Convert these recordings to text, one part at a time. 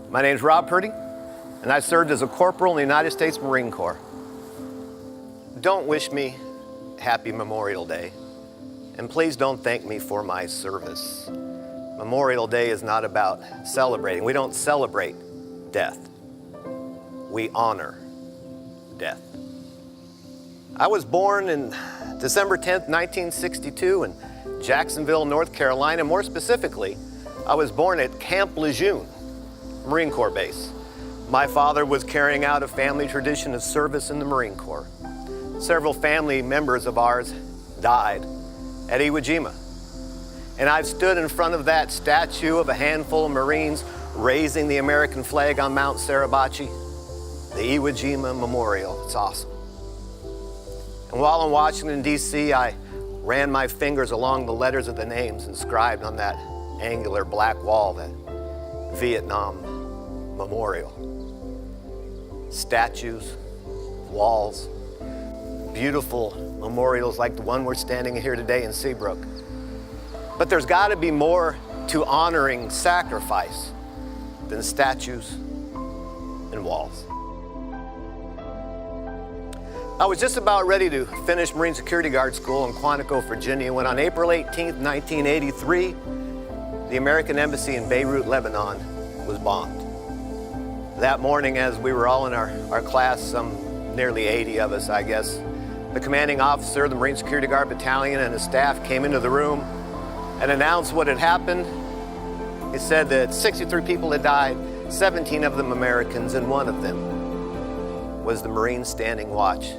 My name's Rob Purdy, and I served as a corporal in the United States Marine Corps. Don't wish me happy Memorial Day, and please don't thank me for my service. Memorial Day is not about celebrating. We don't celebrate death. We honor death. I was born in December 10th, 1962 in Jacksonville, North Carolina. More specifically, I was born at Camp Lejeune, Marine Corps base. My father was carrying out a family tradition of service in the Marine Corps. Several family members of ours died at Iwo Jima. And I've stood in front of that statue of a handful of Marines raising the American flag on Mount Suribachi, the Iwo Jima Memorial. It's awesome. And while in Washington, D.C., I ran my fingers along the letters of the names inscribed on that angular black wall, that Vietnam Memorial. Statues, walls, beautiful memorials like the one we're standing here today in Seabrook. But there's got to be more to honoring sacrifice than statues and walls. I was just about ready to finish Marine Security Guard School in Quantico, Virginia, when on April 18th, 1983, the American Embassy in Beirut, Lebanon, was bombed. That morning, as we were all in our class, some nearly 80 of us, I guess, the commanding officer of the Marine Security Guard Battalion and his staff came into the room and announced what had happened. He said that 63 people had died, 17 of them Americans, and one of them was the Marine standing watch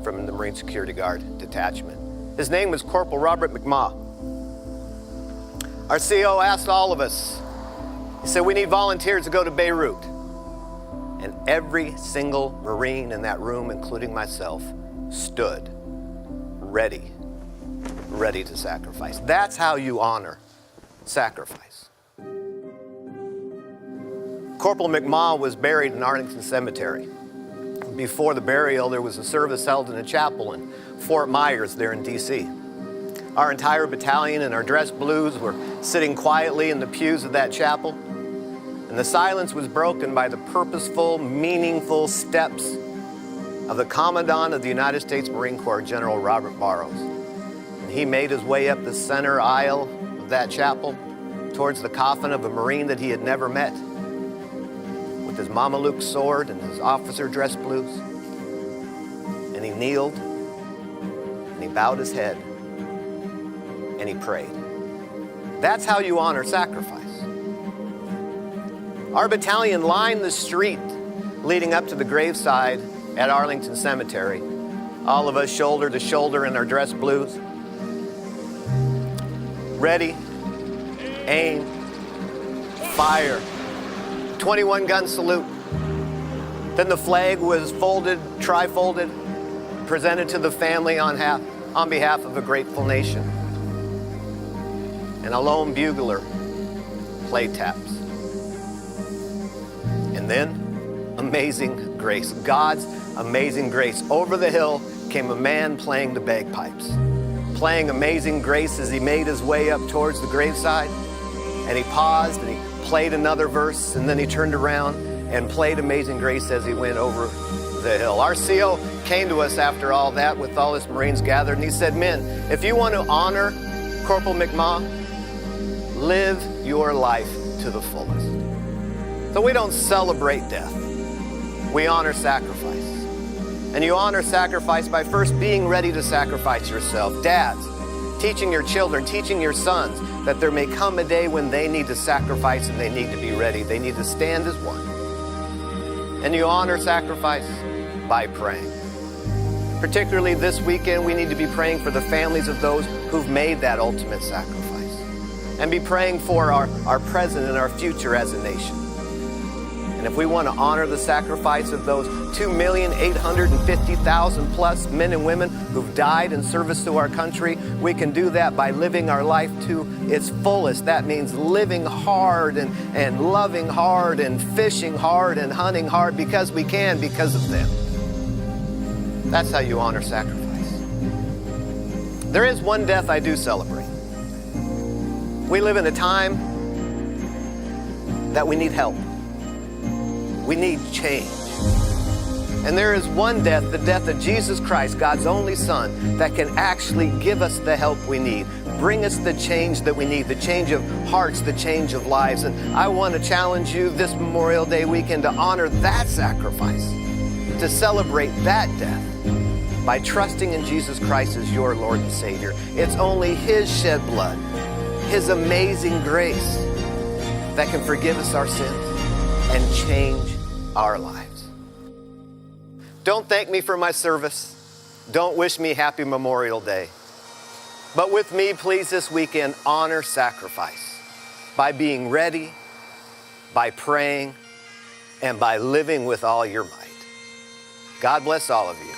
from the Marine Security Guard detachment. His name was Corporal Robert McMaw. Our CO asked all of us, he said, we need volunteers to go to Beirut. And every single Marine in that room, including myself, stood ready to sacrifice. That's how you honor sacrifice. Corporal McMaw was buried in Arlington Cemetery. Before the burial, there was a service held in a chapel in Fort Myers there in D.C. Our entire battalion in our dress blues were sitting quietly in the pews of that chapel, and the silence was broken by the purposeful, meaningful steps of the Commandant of the United States Marine Corps, General Robert Barrows. And he made his way up the center aisle of that chapel towards the coffin of a Marine that he had never met, with his Mameluke sword and his officer dress blues. And he kneeled, and he bowed his head, and he prayed. That's how you honor sacrifice. Our battalion lined the street leading up to the graveside at Arlington Cemetery, all of us shoulder to shoulder in our dress blues. Ready, aim, fire, 21 gun salute. Then the flag was folded, tri-folded, presented to the family on behalf of a grateful nation. And a lone bugler played taps. And then, amazing grace, God's amazing grace. Over the hill came a man playing the bagpipes, playing Amazing Grace as he made his way up towards the graveside. And he paused and he played another verse, and then he turned around and played Amazing Grace as he went over the hill. Our CO came to us after all that with all his Marines gathered, and he said, men, if you want to honor Corporal McMaw, live your life to the fullest. So we don't celebrate death. We honor sacrifice. And you honor sacrifice by first being ready to sacrifice yourself. Dads, teaching your children, teaching your sons that there may come a day when they need to sacrifice and they need to be ready. They need to stand as one. And you honor sacrifice by praying. Particularly this weekend, we need to be praying for the families of those who've made that ultimate sacrifice. And be praying for our present and our future as a nation. And if we want to honor the sacrifice of those 2,850,000 plus men and women who've died in service to our country, we can do that by living our life to its fullest. That means living hard and loving hard and fishing hard and hunting hard because we can, because of them. That's how you honor sacrifice. There is one death I do celebrate. We live in a time that we need help. We need change. And there is one death, the death of Jesus Christ, God's only Son, that can actually give us the help we need, bring us the change that we need, the change of hearts, the change of lives. And I want to challenge you this Memorial Day weekend to honor that sacrifice, to celebrate that death by trusting in Jesus Christ as your Lord and Savior. It's only His shed blood, His amazing grace that can forgive us our sins and change our lives. Don't thank me for my service. Don't wish me happy Memorial Day. But with me, please, this weekend, honor sacrifice by being ready, by praying, and by living with all your might. God bless all of you.